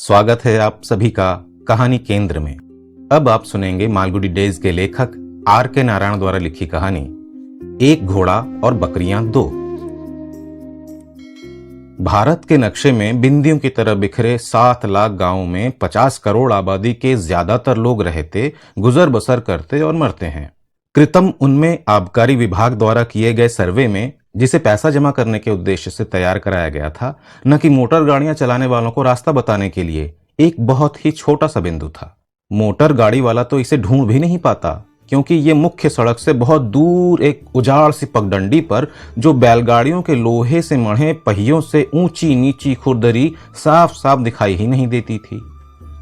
स्वागत है आप सभी का कहानी केंद्र में। अब आप सुनेंगे मालगुडी डेज के लेखक R.K. नारायण द्वारा लिखी कहानी एक घोड़ा और बकरियां दो। भारत के नक्शे में बिंदियों की तरह बिखरे 7 लाख गांवों में 50 करोड़ आबादी के ज्यादातर लोग रहते, गुजर बसर करते और मरते हैं। कृतम उनमें आबकारी विभाग द्वारा किए गए सर्वे में, जिसे पैसा जमा करने के उद्देश्य से तैयार कराया गया था, न कि मोटर गाड़ियां चलाने वालों को रास्ता बताने के लिए, एक बहुत ही छोटा सा बिंदु था। मोटर गाड़ी वाला तो इसे ढूंढ भी नहीं पाता, क्योंकि ये मुख्य सड़क से बहुत दूर एक उजाड़ सी पगडंडी पर, जो बैलगाड़ियों के लोहे से मढ़े पहियों से ऊंची नीची खुरदरी साफ साफ दिखाई ही नहीं देती थी।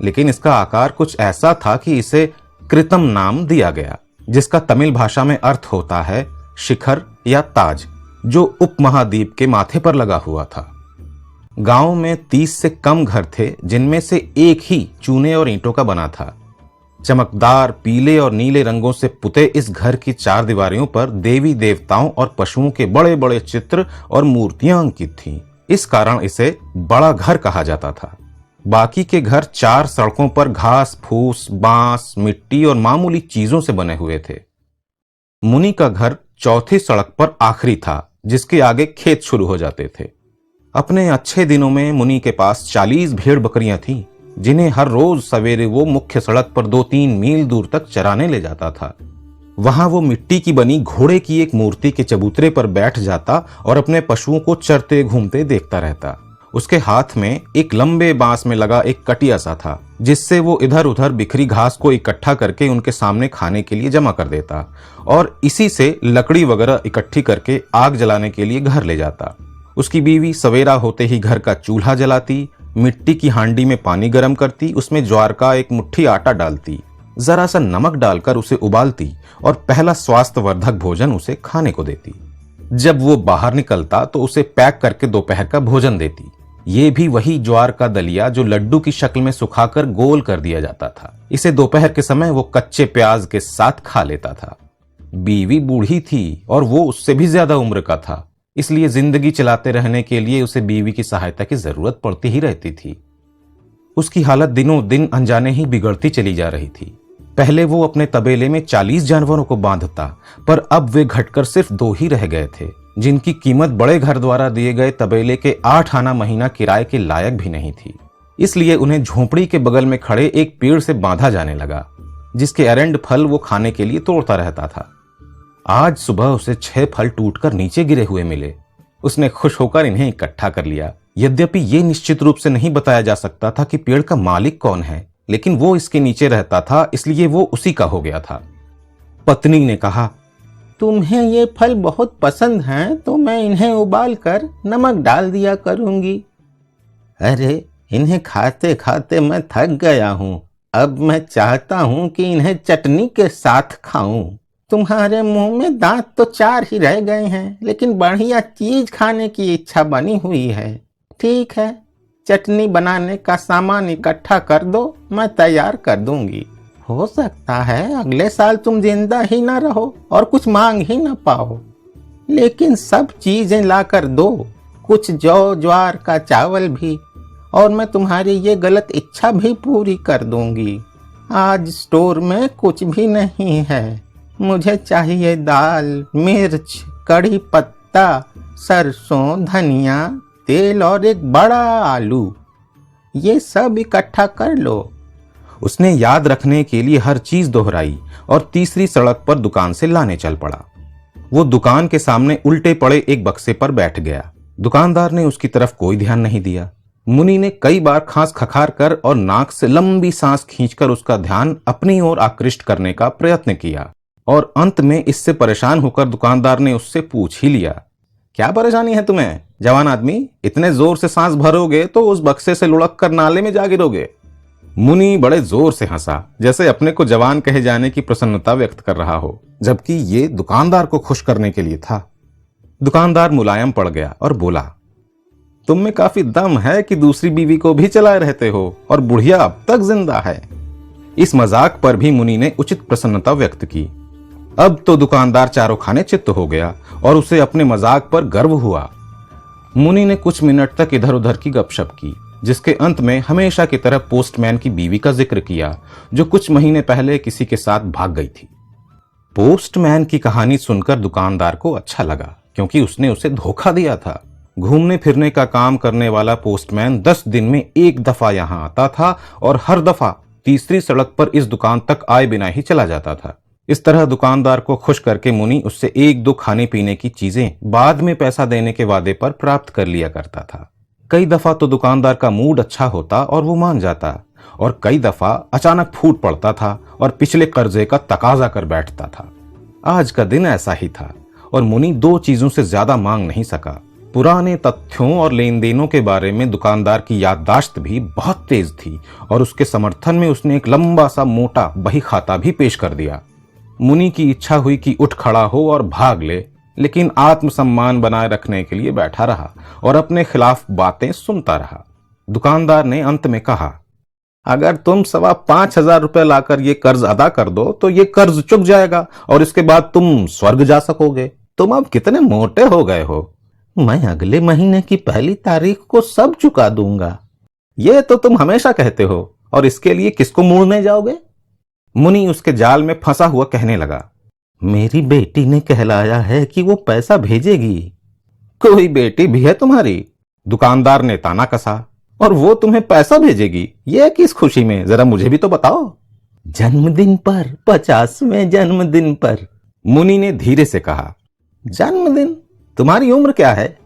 लेकिन इसका आकार कुछ ऐसा था कि इसे कृतम नाम दिया गया, जिसका तमिल भाषा में अर्थ होता है शिखर या ताज, जो उपमहाद्वीप के माथे पर लगा हुआ था। गांव में 30 से कम घर थे, जिनमें से एक ही चूने और ईंटों का बना था। चमकदार पीले और नीले रंगों से पुते इस घर की 4 दीवारों पर देवी देवताओं और पशुओं के बड़े बड़े चित्र और मूर्तियां अंकित थीं। इस कारण इसे बड़ा घर कहा जाता था। बाकी के घर 4 सड़कों पर घास फूस, बांस, मिट्टी और मामूली चीजों से बने हुए थे। मुनि का घर चौथी सड़क पर आखिरी था, जिसके आगे खेत शुरू हो जाते थे। अपने अच्छे दिनों में मुनि के पास 40 भेड़ बकरियां थीं, जिन्हें हर रोज सवेरे वो मुख्य सड़क पर 2-3 मील दूर तक चराने ले जाता था। वहां वो मिट्टी की बनी घोड़े की एक मूर्ति के चबूतरे पर बैठ जाता और अपने पशुओं को चरते घूमते देखता रहता। उसके हाथ में एक लंबे बांस में लगा एक कटिया सा था, जिससे वो इधर उधर बिखरी घास को इकट्ठा करके उनके सामने खाने के लिए जमा कर देता, और इसी से लकड़ी वगैरह इकट्ठी करके आग जलाने के लिए घर ले जाता। उसकी बीवी सवेरा होते ही घर का चूल्हा जलाती, मिट्टी की हांडी में पानी गर्म करती, उसमें ज्वार का एक मुट्ठी आटा डालती, जरा सा नमक डालकर उसे उबालती और पहला स्वास्थ्यवर्धक भोजन उसे खाने को देती। जब वो बाहर निकलता तो उसे पैक करके दोपहर का भोजन देती। ये भी वही ज्वार का दलिया जो लड्डू की शक्ल में सुखाकर गोल कर दिया जाता था। इसे दोपहर के समय वो कच्चे प्याज के साथ खा लेता था। बीवी बूढ़ी थी और वो उससे भी ज्यादा उम्र का था, इसलिए जिंदगी चलाते रहने के लिए उसे बीवी की सहायता की जरूरत पड़ती ही रहती थी। उसकी हालत दिनों दिन अनजाने ही बिगड़ती चली जा रही थी। पहले वो अपने तबेले में 40 जानवरों को बांधता, पर अब वे घटकर सिर्फ 2 ही रह गए थे, जिनकी कीमत बड़े घर द्वारा दिए गए तबेले के 8 आना महीना किराए के लायक भी नहीं थी। इसलिए उन्हें झोपड़ी के बगल में खड़े एक पेड़ से बांधा जाने लगा, जिसके एरंड फल वो खाने के लिए तोड़ता रहता था। आज सुबह उसे 6 फल टूटकर नीचे गिरे हुए मिले। उसने खुश होकर इन्हें इकट्ठा कर लिया। यद्यपि ये निश्चित रूप से नहीं बताया जा सकता था कि पेड़ का मालिक कौन है, लेकिन वो इसके नीचे रहता था, इसलिए वो उसी का हो गया था। पत्नी ने कहा, तुम्हें ये फल बहुत पसंद हैं, तो मैं इन्हें उबाल कर नमक डाल दिया करूंगी। अरे, इन्हें खाते खाते मैं थक गया हूँ। अब मैं चाहता हूँ कि इन्हें चटनी के साथ खाऊं। तुम्हारे मुंह में दांत तो 4 ही रह गए हैं, लेकिन बढ़िया चीज खाने की इच्छा बनी हुई है। ठीक है, चटनी बनाने का सामान इकट्ठा कर दो, मैं तैयार कर दूंगी। हो सकता है अगले साल तुम जिंदा ही ना रहो और कुछ मांग ही ना पाओ, लेकिन सब चीजें लाकर दो, कुछ जौ ज्वार का चावल भी, और मैं तुम्हारी ये गलत इच्छा भी पूरी कर दूंगी। आज स्टोर में कुछ भी नहीं है। मुझे चाहिए दाल, मिर्च, कड़ी पत्ता, सरसों, धनिया, तेल और एक बड़ा आलू। ये सब इकट्ठा कर लो। उसने याद रखने के लिए हर चीज दोहराई और तीसरी सड़क पर दुकान से लाने चल पड़ा। वो दुकान के सामने उल्टे पड़े एक बक्से पर बैठ गया। दुकानदार ने उसकी तरफ कोई ध्यान नहीं दिया। मुनि ने कई बार खांस खखार कर और नाक से लंबी सांस खींचकर उसका ध्यान अपनी ओर आकृष्ट करने का प्रयत्न किया, और अंत में इससे परेशान होकर दुकानदार ने उससे पूछ ही लिया, क्या परेशानी है तुम्हें जवान आदमी? इतने जोर से सांस भरोगे तो उस बक्से से लुढ़क कर नाले में जा गिरोगे। मुनि बड़े जोर से हंसा, जैसे अपने को जवान कहे जाने की प्रसन्नता व्यक्त कर रहा हो, जबकि ये दुकानदार को खुश करने के लिए था। दुकानदार मुलायम पड़ गया और बोला, तुम में काफी दम है कि दूसरी बीवी को भी चलाए रहते हो, और बुढ़िया अब तक जिंदा है। इस मजाक पर भी मुनि ने उचित प्रसन्नता व्यक्त की। अब तो दुकानदार चारों खाने चित्त हो गया और उसे अपने मजाक पर गर्व हुआ। मुनि ने कुछ मिनट तक इधर उधर की गपशप की, जिसके अंत में हमेशा की तरह पोस्टमैन की बीवी का जिक्र किया, जो कुछ महीने पहले किसी के साथ भाग गई थी। पोस्टमैन की कहानी सुनकर दुकानदार को अच्छा लगा, क्योंकि उसने उसे धोखा दिया था। घूमने फिरने का काम करने वाला पोस्टमैन 10 दिन में एक दफा यहाँ आता था और हर दफा तीसरी सड़क पर इस दुकान तक आए बिना ही चला जाता था। इस तरह दुकानदार को खुश करके मुनि उससे 1-2 खाने पीने की चीजें बाद में पैसा देने के वादे पर प्राप्त कर लिया करता था। कई दफा तो दुकानदार का मूड अच्छा होता और वो मान जाता, और कई दफा अचानक फूट पड़ता था और पिछले कर्जे का तकाजा कर बैठता था। आज का दिन ऐसा ही था और मुनि 2 चीजों से ज्यादा मांग नहीं सका। पुराने तथ्यों और लेन देनों के बारे में दुकानदार की याददाश्त भी बहुत तेज थी और उसके समर्थन में उसने एक लंबा सा मोटा बही खाता भी पेश कर दिया। मुनि की इच्छा हुई कि उठ खड़ा हो और भाग ले, लेकिन आत्मसम्मान बनाए रखने के लिए बैठा रहा और अपने खिलाफ बातें सुनता रहा। दुकानदार ने अंत में कहा, अगर तुम 5,500 रुपए लाकर ये कर्ज अदा कर दो तो ये कर्ज चुक जाएगा और इसके बाद तुम स्वर्ग जा सकोगे। तुम अब कितने मोटे हो गए हो। मैं अगले महीने की 1 तारीख को सब चुका दूंगा। ये तो तुम हमेशा कहते हो, और इसके लिए किसको मोड़ने जाओगे? मुनि उसके जाल में फंसा हुआ कहने लगा, मेरी बेटी ने कहलाया है कि वो पैसा भेजेगी। कोई बेटी भी है तुम्हारी? दुकानदार ने ताना कसा। और वो तुम्हें पैसा भेजेगी? ये किस खुशी में, जरा मुझे भी तो बताओ। जन्मदिन पर, 50वें जन्मदिन पर, मुनि ने धीरे से कहा। जन्मदिन? तुम्हारी उम्र क्या है?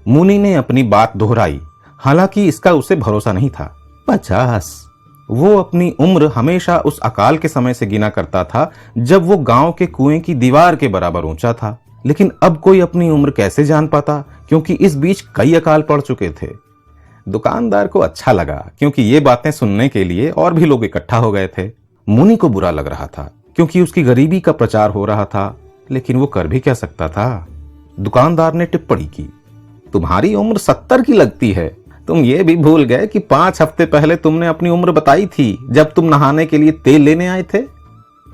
मुनि ने अपनी बात दोहराई, हालांकि इसका उसे भरोसा नहीं था। 50। वो अपनी उम्र हमेशा उस अकाल के समय से गिना करता था जब वो गांव के कुएं की दीवार के बराबर ऊंचा था। लेकिन अब कोई अपनी उम्र कैसे जान पाता, क्योंकि इस बीच कई अकाल पड़ चुके थे। दुकानदार को अच्छा लगा, क्योंकि ये बातें सुनने के लिए और भी लोग इकट्ठा हो गए थे। मुनि को बुरा लग रहा था, क्योंकि उसकी गरीबी का प्रचार हो रहा था, लेकिन वो कर भी क्या सकता था। दुकानदार ने टिप्पणी की, तुम्हारी उम्र 70 की लगती है। तुम ये भी भूल गए कि 5 हफ्ते पहले तुमने अपनी उम्र बताई थी, जब तुम नहाने के लिए तेल लेने आए थे।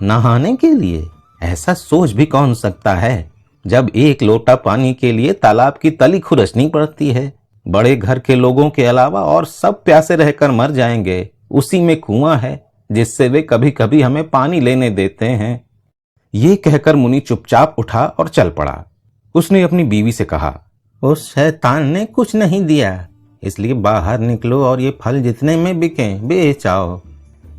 नहाने के लिए? ऐसा सोच भी कौन सकता है, जब 1 लोटा पानी के लिए तालाब की तली खुरचनी पड़ती है। बड़े घर के लोगों के अलावा और सब प्यासे रहकर मर जाएंगे। उसी में कुआं है, जिससे वे कभी कभी हमें पानी लेने देते हैं। ये कहकर मुनि चुपचाप उठा और चल पड़ा। उसने अपनी बीवी से कहा, उस शैतान ने कुछ नहीं दिया, इसलिए बाहर निकलो और ये फल जितने में बिकें बेच आओ।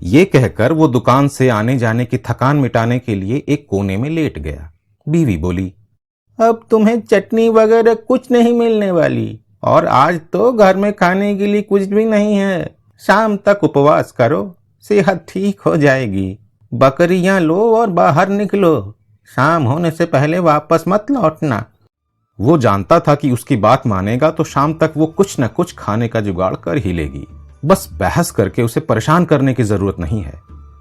ये कहकर वो दुकान से आने जाने की थकान मिटाने के लिए एक कोने में लेट गया। बीवी बोली, अब तुम्हें चटनी वगैरह कुछ नहीं मिलने वाली, और आज तो घर में खाने के लिए कुछ भी नहीं है। शाम तक उपवास करो, सेहत ठीक हो जाएगी। बकरियां लो और बाहर निकलो। शाम होने से पहले वापस मत लौटना। वो जानता था कि उसकी बात मानेगा तो शाम तक वो कुछ न कुछ खाने का जुगाड़ कर ही लेगी। बस बहस करके उसे परेशान करने की जरूरत नहीं है।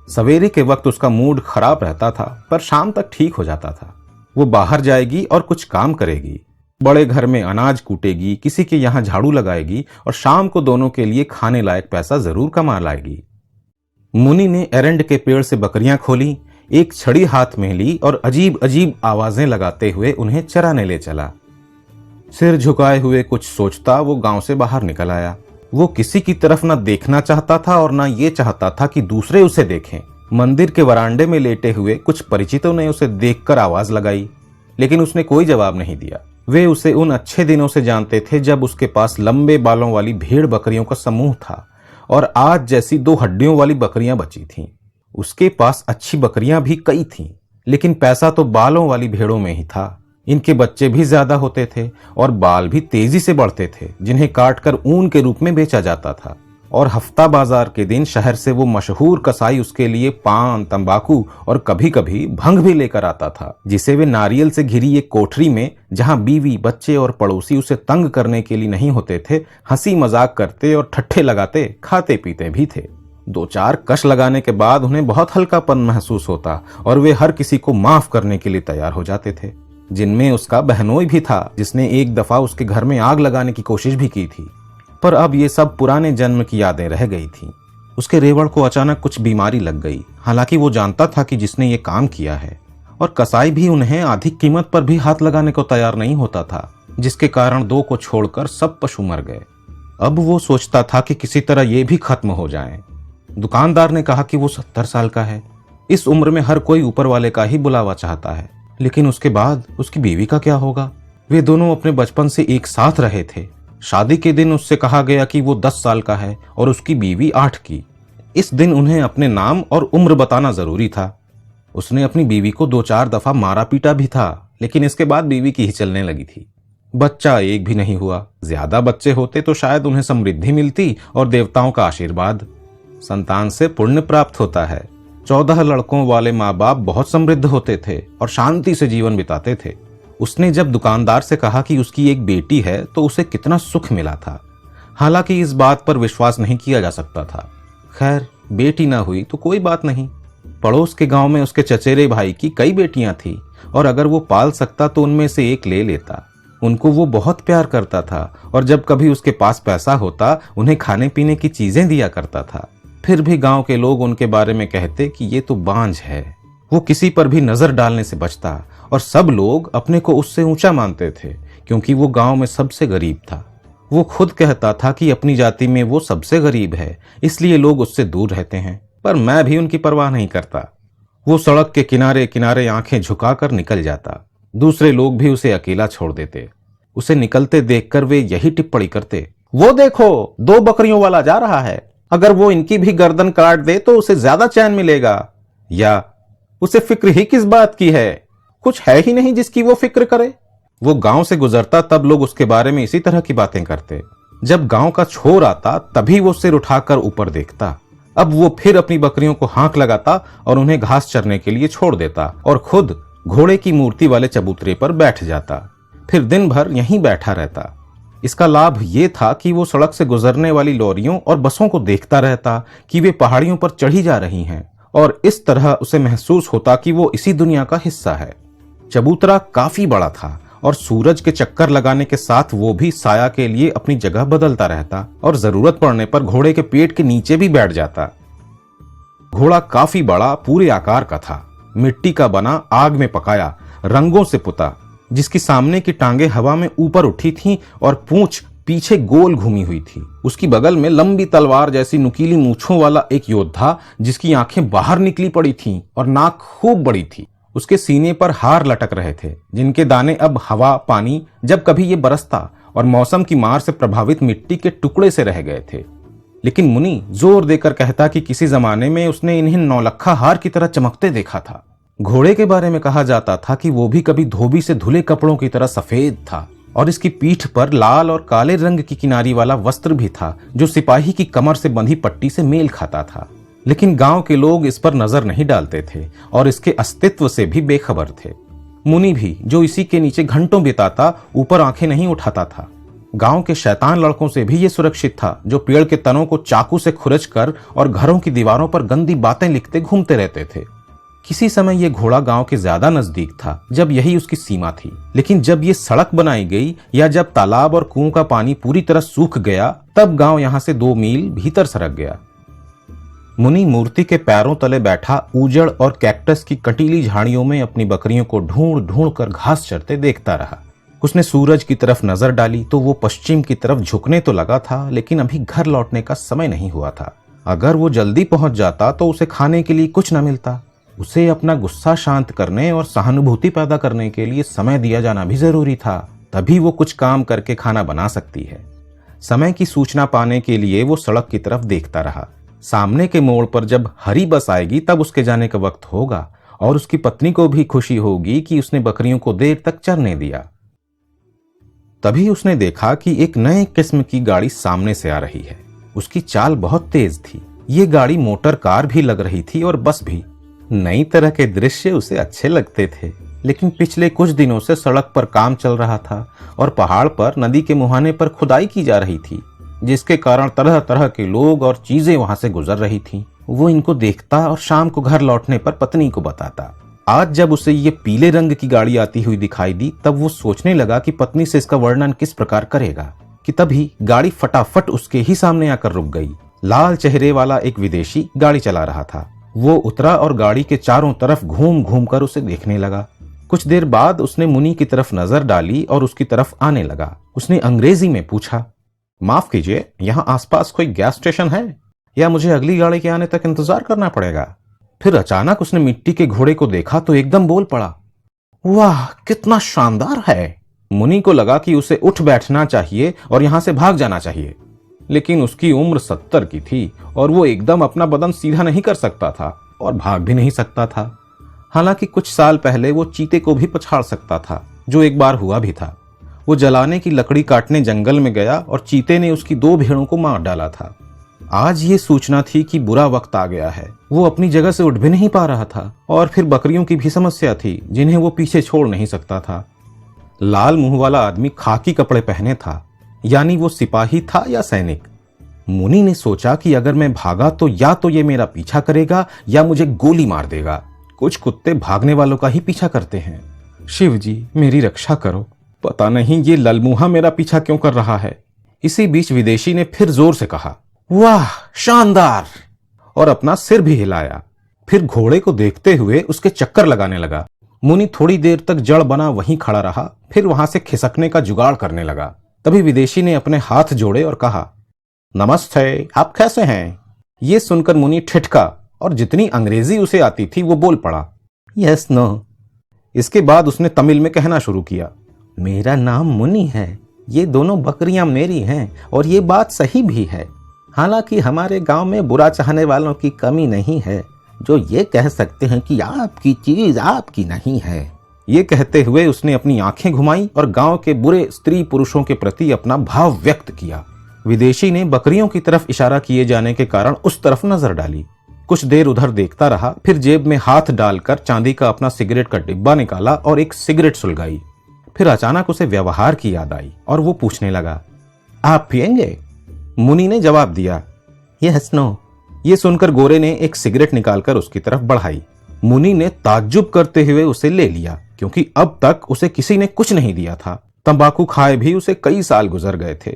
सवेरे के वक्त उसका मूड खराब रहता था, पर शाम तक ठीक हो जाता था। वो बाहर जाएगी और कुछ काम करेगी। बड़े घर में अनाज कूटेगी, किसी के यहाँ झाड़ू लगाएगी और शाम को दोनों के लिए खाने लायक पैसा जरूर कमा लाएगी। मुनि ने एरंड के पेड़ से बकरियां खोली, एक छड़ी हाथ में ली और अजीब अजीब आवाजें लगाते हुए उन्हें चराने ले चला। सिर झुकाए हुए कुछ सोचता वो गांव से बाहर निकल आया। वो किसी की तरफ न देखना चाहता था और न ये चाहता था कि दूसरे उसे देखें। मंदिर के वरांडे में लेटे हुए कुछ परिचितों ने उसे देखकर आवाज लगाई, लेकिन उसने कोई जवाब नहीं दिया। वे उसे उन अच्छे दिनों से जानते थे जब उसके पास लंबे बालों वाली भेड़ बकरियों का समूह था और आज जैसी 2 हड्डियों वाली बकरियां बची थीं। उसके पास अच्छी बकरियां भी कई थीं, लेकिन पैसा तो बालों वाली भेड़ों में ही था। इनके बच्चे भी ज्यादा होते थे और बाल भी तेजी से बढ़ते थे, जिन्हें काटकर ऊन के रूप में बेचा जाता था। और हफ्ता बाजार के दिन शहर से वो मशहूर कसाई उसके लिए पान, तंबाकू और कभी कभी भंग भी लेकर आता था, जिसे वे नारियल से घिरी एक कोठरी में, जहां बीवी, बच्चे और पड़ोसी उसे तंग करने के लिए नहीं होते थे, हंसी मजाक करते और ठट्ठे लगाते खाते पीते भी थे। 2-4 कश लगाने के बाद उन्हें बहुत हल्कापन महसूस होता और वे हर किसी को माफ करने के लिए तैयार हो जाते थे, जिनमें उसका बहनोई भी था, जिसने एक दफा उसके घर में आग लगाने की कोशिश भी की थी। पर अब ये सब पुराने जन्म की यादें रह गई थीं। उसके रेवड़ को अचानक कुछ बीमारी लग गई। हालांकि वो जानता था कि जिसने ये काम किया है, और कसाई भी उन्हें आधी कीमत पर भी हाथ लगाने को तैयार नहीं होता था, जिसके कारण 2 को छोड़कर सब पशु मर गए। अब वो सोचता था कि किसी तरह ये भी खत्म हो जाए। दुकानदार ने कहा कि वो 70 साल का है। इस उम्र में हर कोई ऊपर वाले का ही बुलावा चाहता है, लेकिन उसके बाद उसकी बीवी का क्या होगा? वे दोनों अपने बचपन से एक साथ रहे थे। शादी के दिन उससे कहा गया कि वो 10 साल का है और उसकी बीवी 8 की। इस दिन उन्हें अपने नाम और उम्र बताना जरूरी था। उसने अपनी बीवी को 2-4 दफा मारा पीटा भी था, लेकिन इसके बाद बीवी की ही चलने लगी थी। बच्चा एक भी नहीं हुआ। ज्यादा बच्चे होते तो शायद उन्हें समृद्धि मिलती और देवताओं का आशीर्वाद। संतान से पुण्य प्राप्त होता है। 14 लड़कों वाले माँ बाप बहुत समृद्ध होते थे और शांति से जीवन बिताते थे। उसने जब दुकानदार से कहा कि उसकी एक बेटी है तो उसे कितना सुख मिला था। हालांकि इस बात पर विश्वास नहीं किया जा सकता था। खैर, बेटी ना हुई तो कोई बात नहीं। पड़ोस के गांव में उसके चचेरे भाई की कई बेटियां थी और अगर वो पाल सकता तो उनमें से एक ले लेता। उनको वो बहुत प्यार करता था और जब कभी उसके पास पैसा होता उन्हें खाने पीने की चीजें दिया करता था। फिर भी गांव के लोग उनके बारे में कहते कि ये तो बांझ है। वो किसी पर भी नजर डालने से बचता और सब लोग अपने को उससे ऊंचा मानते थे क्योंकि वो गांव में सबसे गरीब था। वो खुद कहता था कि अपनी जाति में वो सबसे गरीब है, इसलिए लोग उससे दूर रहते हैं, पर मैं भी उनकी परवाह नहीं करता। वो सड़क के किनारे किनारे आंखें झुकाकर निकल जाता। दूसरे लोग भी उसे अकेला छोड़ देते। उसे निकलते देखकर वे यही टिप्पणी करते, वो देखो 2 बकरियों वाला जा रहा है, अगर वो इनकी भी गर्दन काट दे तो उसे ज्यादा चैन मिलेगा। या उसे फिक्र ही किस बात की है, कुछ है ही नहीं जिसकी वो फिक्र करे। वो गांव से गुजरता तब लोग उसके बारे में इसी तरह की बातें करते। जब गांव का छोर आता तभी वो सिर उठाकर ऊपर देखता। अब वो फिर अपनी बकरियों को हाँक लगाता और उन्हें घास चरने के लिए छोड़ देता और खुद घोड़े की मूर्ति वाले चबूतरे पर बैठ जाता। फिर दिन भर यहीं बैठा रहता। इसका लाभ ये था कि वो सड़क से गुजरने वाली लॉरियों और बसों को देखता रहता कि वे पहाड़ियों पर चढ़ी जा रही हैं और इस तरह उसे महसूस होता कि वो इसी दुनिया का हिस्सा है। चबूतरा काफी बड़ा था और सूरज के चक्कर लगाने के साथ वो भी साया के लिए अपनी जगह बदलता रहता और जरूरत पड़ने पर घोड़े के पेट के नीचे भी बैठ जाता। घोड़ा काफी बड़ा पूरे आकार का था, मिट्टी का बना, आग में पकाया, रंगों से पुता, जिसकी सामने की टांगे हवा में ऊपर उठी थीं और पूंछ पीछे गोल घूमी हुई थी। उसकी बगल में लंबी तलवार जैसी नुकीली मूंछों वाला एक योद्धा जिसकी आंखें बाहर निकली पड़ी थीं और नाक खूब बड़ी थी। उसके सीने पर हार लटक रहे थे जिनके दाने अब हवा पानी जब कभी ये बरसता और मौसम की मार से प्रभावित मिट्टी के टुकड़े से रह गए थे। लेकिन मुनि जोर देकर कहता कि किसी जमाने में उसने इन्हें नौलखा हार की तरह चमकते देखा था। घोड़े के बारे में कहा जाता था कि वो भी कभी धोबी से धुले कपड़ों की तरह सफेद था और इसकी पीठ पर लाल और काले रंग की किनारी वाला वस्त्र भी था जो सिपाही की कमर से बंधी पट्टी से मेल खाता था। लेकिन गांव के लोग इस पर नजर नहीं डालते थे और इसके अस्तित्व से भी बेखबर थे। मुनि भी, जो इसी के नीचे घंटों बिताता, ऊपर आंखें नहीं उठाता था। गांव के शैतान लड़कों से भी ये सुरक्षित था जो पेड़ के तनों को चाकू से खुरच कर और घरों की दीवारों पर गंदी बातें लिखते घूमते रहते थे। किसी समय ये घोड़ा गांव के ज्यादा नजदीक था जब यही उसकी सीमा थी, लेकिन जब ये सड़क बनाई गई या जब तालाब और कुओं का पानी पूरी तरह सूख गया तब गांव यहां से 2 मील भीतर सरक गया। मुनि मूर्ति के पैरों तले बैठा ऊजड़ और कैक्टस की कटीली झाड़ियों में अपनी बकरियों को ढूंढ ढूंढ कर घास चरते देखता रहा। उसने सूरज की तरफ नजर डाली तो वो पश्चिम की तरफ झुकने तो लगा था, लेकिन अभी घर लौटने का समय नहीं हुआ था। अगर वो जल्दी पहुंच जाता तो उसे खाने के लिए कुछ न मिलता। उसे अपना गुस्सा शांत करने और सहानुभूति पैदा करने के लिए समय दिया जाना भी जरूरी था, तभी वो कुछ काम करके खाना बना सकती है। समय की सूचना पाने के लिए वो सड़क की तरफ देखता रहा। सामने के मोड़ पर जब हरी बस आएगी तब उसके जाने का वक्त होगा और उसकी पत्नी को भी खुशी होगी कि उसने बकरियों को देर तक चरने दिया। तभी उसने देखा कि एक नए किस्म की गाड़ी सामने से आ रही है। उसकी चाल बहुत तेज थी। ये गाड़ी मोटर कार भी लग रही थी और बस भी। नई तरह के दृश्य उसे अच्छे लगते थे, लेकिन पिछले कुछ दिनों से सड़क पर काम चल रहा था और पहाड़ पर नदी के मुहाने पर खुदाई की जा रही थी, जिसके कारण तरह तरह के लोग और चीजें वहां से गुजर रही थीं। वो इनको देखता और शाम को घर लौटने पर पत्नी को बताता। आज जब उसे ये पीले रंग की गाड़ी आती हुई दिखाई दी तब वो सोचने लगा कि पत्नी से इसका वर्णन किस प्रकार करेगा कि तभी गाड़ी फटाफट उसके ही सामने आकर रुक गई। लाल चेहरे वाला एक विदेशी गाड़ी चला रहा था। वो उतरा और गाड़ी के चारों तरफ घूम घूम कर उसे देखने लगा। कुछ देर बाद उसने मुनि की तरफ नजर डाली और उसकी तरफ आने लगा। उसने अंग्रेजी में पूछा, माफ कीजिए, यहाँ आसपास कोई गैस स्टेशन है या मुझे अगली गाड़ी के आने तक इंतजार करना पड़ेगा? फिर अचानक उसने मिट्टी के घोड़े को देखा तो एकदम बोल पड़ा, वाह कितना शानदार है। मुनि को लगा कि उसे उठ बैठना चाहिए और यहां से भाग जाना चाहिए, लेकिन उसकी उम्र 70 की थी और वो एकदम अपना बदन सीधा नहीं कर सकता था और भाग भी नहीं सकता था। हालांकि कुछ साल पहले वो चीते को भी पछाड़ सकता था, जो एक बार हुआ भी था। वो जलाने की लकड़ी काटने जंगल में गया और चीते ने उसकी 2 भेड़ों को मार डाला था। आज ये सूचना थी कि बुरा वक्त आ गया है। वो अपनी जगह से उठ भी नहीं पा रहा था और फिर बकरियों की भी समस्या थी, जिन्हें वो पीछे छोड़ नहीं सकता था। लाल मुंह वाला आदमी खाकी कपड़े पहने था, यानी वो सिपाही था या सैनिक। मुनि ने सोचा कि अगर मैं भागा तो या तो ये मेरा पीछा करेगा या मुझे गोली मार देगा। कुछ कुत्ते भागने वालों का ही पीछा करते हैं। शिव जी मेरी रक्षा करो, पता नहीं ये ललमुहा मेरा पीछा क्यों कर रहा है। इसी बीच विदेशी ने फिर जोर से कहा, वाह शानदार, और अपना सिर भी हिलाया। फिर घोड़े को देखते हुए उसके चक्कर लगाने लगा। मुनि थोड़ी देर तक जड़ बना वहीं खड़ा रहा, फिर वहां से खिसकने का जुगाड़ करने लगा। तभी विदेशी ने अपने हाथ जोड़े और कहा, नमस्ते, आप कैसे हैं? ये सुनकर मुनि ठिठका और जितनी अंग्रेजी उसे आती थी वो बोल पड़ा, यस नो। इसके बाद उसने तमिल में कहना शुरू किया, मेरा नाम मुनि है, ये दोनों बकरियां मेरी हैं और ये बात सही भी है। हालांकि हमारे गांव में बुरा चाहने वालों की कमी नहीं है, जो ये कह सकते हैं कि आपकी चीज आपकी नहीं है। ये कहते हुए उसने अपनी आंखें घुमाई और गांव के बुरे स्त्री पुरुषों के प्रति अपना भाव व्यक्त किया। विदेशी ने बकरियों की तरफ इशारा किए जाने के कारण उस तरफ नजर डाली। कुछ देर उधर देखता रहा, फिर जेब में हाथ डालकर चांदी का अपना सिगरेट का डिब्बा निकाला और एक सिगरेट सुलगाई। फिर अचानक उसे व्यवहार की याद आई और वो पूछने लगा, आप पिएंगे? मुनि ने जवाब दिया, यस नो। ये सुनकर गोरे ने एक सिगरेट निकालकर उसकी तरफ बढ़ाई। मुनि ने ताज्जुब करते हुए उसे ले लिया, क्योंकि अब तक उसे किसी ने कुछ नहीं दिया था। तंबाकू खाए भी उसे कई साल गुजर गए थे।